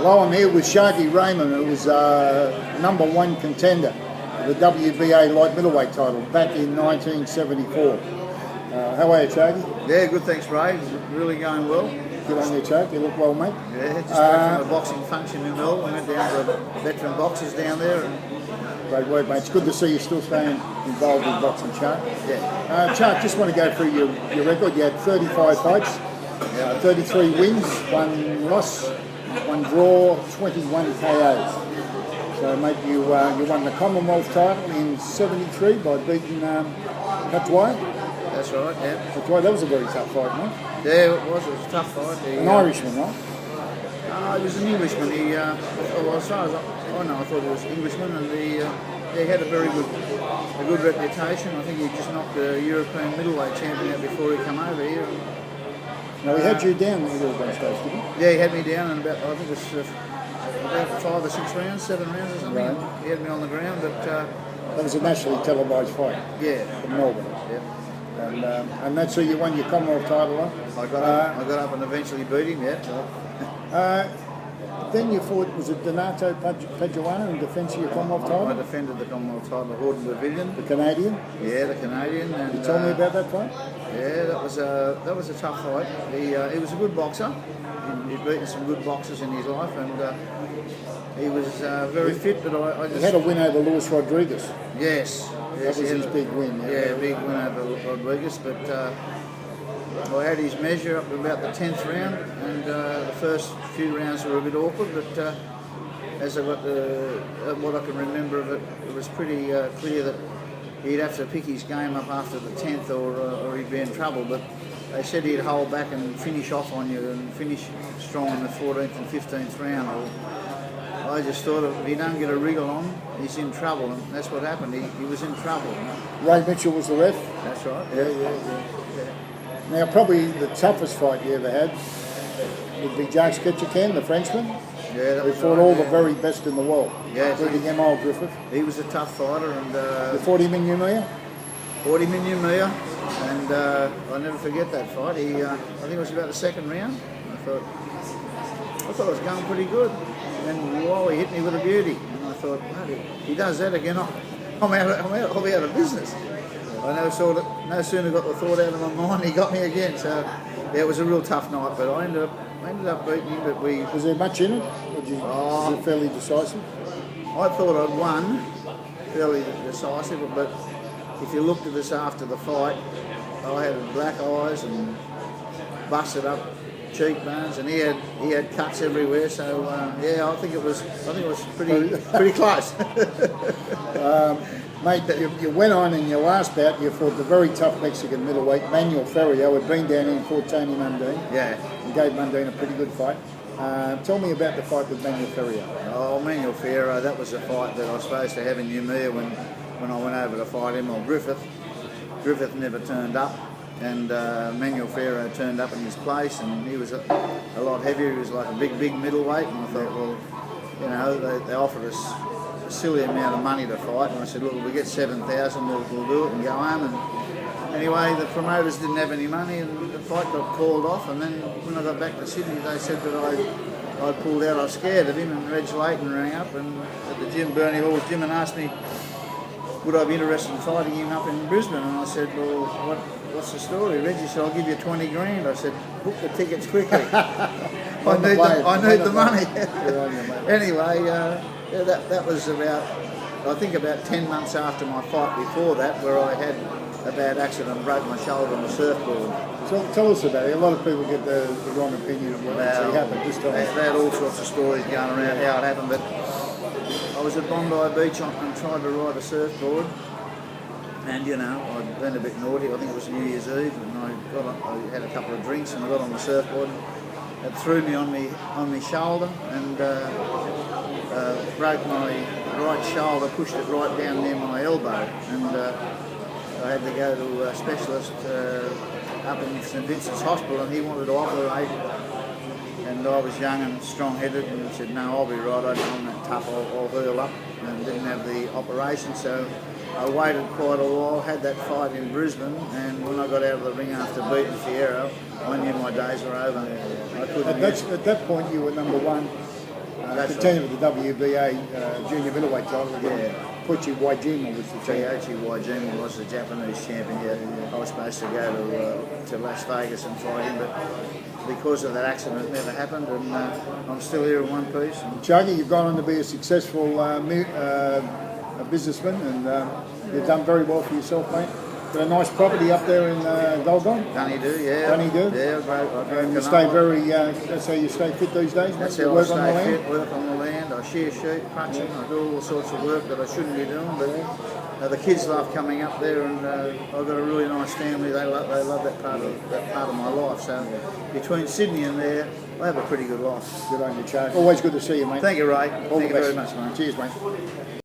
Well, I'm here with Charkey Ramon, who was #1 contender for the WBA Light middleweight title back in 1974. How are you, Charkey? Yeah, good, thanks, Ray. Really going well. Good on you, Chark. You look well, mate. Yeah, just back from a boxing function in Mill. We went down to the veteran boxers down there. Great work, mate. It's good to see you still staying involved in boxing, Chark. Yeah. Chark, just want to go through your record. You had 35 fights, 33 wins, 1 loss, 1 draw, 21 KOs. So, mate, you won the Commonwealth title in '73 by beating Katwai. That's right, yeah. Katwai, that was a very tough fight, mate. Yeah, it was a tough fight. An Irishman, right? He was an Englishman. Well, as far as I know, I thought he was Englishman, and he had a very good reputation. I think he just knocked the European middleweight champion out before he came over here. Now, he had you down there at one stage, didn't he? Yeah, he had me down in about, I think it was about 5 or 6 rounds, 7 rounds or something. Right. He had me on the ground, but That was a nationally televised fight. yeah, In Melbourne. yeah. And that's who you won your Commonwealth title on. I got up and eventually beat him. Yeah. Then you fought, was it Donato Paduano in defence of your Commonwealth I title? defended the Commonwealth title, Horden Pavilion. The Canadian? Yeah, the Canadian. And Tell me about that fight. Yeah, that was a tough fight. He was a good boxer. He'd beaten some good boxers in his life, and he was very fit. But I just He had a win over Luis Rodriguez. yes, That was his big win. Yeah, big win over Rodriguez. But I had his measure up to about the 10th round, and the first few rounds were a bit awkward. But as I got what I can remember of it, it was pretty clear that he'd have to pick his game up after the 10th, or he'd be in trouble. But they said he'd hold back and finish off on you and finish strong in the 14th and 15th round. Well, I just thought if he don't get a wriggle on, he's in trouble, and that's what happened. He was in trouble. Ray Mitchell was the ref. That's right. Yeah. Now, probably the toughest fight you ever had would be Jacques Ketchikan, the Frenchman. Yeah, that who was fought right, all yeah. the very best in the world, Yes, including M.O. Griffith. He was a tough fighter, and You fought him in Umea? fought him in Umea, and I'll never forget that fight. I think it was about the 2nd round. I thought it was going pretty good, and wow, he hit me with a beauty. And I thought, bloody, he does that again, I'll be out of business. I no sooner got the thought out of my mind, he got me again. So yeah, it was a real tough night, but I ended up beating him. But Was there much in it? Was it fairly decisive? I thought I'd won, fairly decisive, but if you looked at us after the fight, I had black eyes and busted up cheekbones, and he had cuts everywhere. So yeah, I think it was pretty close. Mate, you went on in your last bout, you fought the very tough Mexican middleweight, Manuel Ferrio, who had been down here and fought Tony Mundine. Yeah. And gave Mundine a pretty good fight. Tell me about the fight with Manuel Ferrio. Oh, Manuel Ferrio, that was a fight that I was supposed to have in Umea when I went over to fight him. Well, Griffith never turned up, and Manuel Ferrio turned up in his place, and he was a lot heavier. He was like a big middleweight, and I thought, well, you know, they offered us a silly amount of money to fight, and I said, look, if we get 7,000, we'll do it and go home. And anyway, the promoters didn't have any money, and the fight got called off. And then when I got back to Sydney, they said that I pulled out. I was scared of him, and Reg Layton rang up and at the gym, Bernie Hall's gym, and asked me would I be interested in fighting him up in Brisbane. And I said, well, what's the story? Reggie said, I'll give you 20 grand. I said, book the tickets quickly. I need the money. Anyway, that was about 10 months after my fight before that, where I had a bad accident and broke my shoulder on the surfboard. So tell us about it. A lot of people get the wrong opinion of what actually happened this time. They had all sorts of stories going around how it happened, but I was at Bondi Beach and tried to ride a surfboard, and you know, I'd been a bit naughty. I think it was New Year's Eve, and I had a couple of drinks, and I got on the surfboard. It threw me on my shoulder and broke my right shoulder, pushed it right down near my elbow, and I had to go to a specialist up in St Vincent's Hospital, and he wanted to operate. And I was young and strong-headed, and said, no, I'll be right, I'm that tough, I'll hurl up, and didn't have the operation. So I waited quite a while, had that fight in Brisbane, and when I got out of the ring after beating Fierro, I knew my days were over. I couldn't At that point, you were #1 contender for the WBA junior middleweight title. Yeah. Pucci Wajima was the champion. Chiyochi Wajima was the Japanese champion. Yeah. I was supposed to go to Las Vegas and fight him, but because of that accident, it never happened, and I'm still here in one piece. Charkey, you've gone on to be a successful a businessman, and you've done very well for yourself, mate. Got a nice property up there in Goldon. Dunedoo, yeah. Dunedoo. Yeah, great. And you stay that's how you stay fit these days, mate? That's You how I work on the stay land? fit, work on the land. I shear sheep, crutching, I do all sorts of work that I shouldn't be doing, but the kids love coming up there, and I've got a really nice family. They love that part of my life. So between Sydney and there, I have a pretty good life. Good on you, Charkey. Always good to see you, mate. Thank you, Ray. All Thank the you very best. much, mate. Cheers, mate.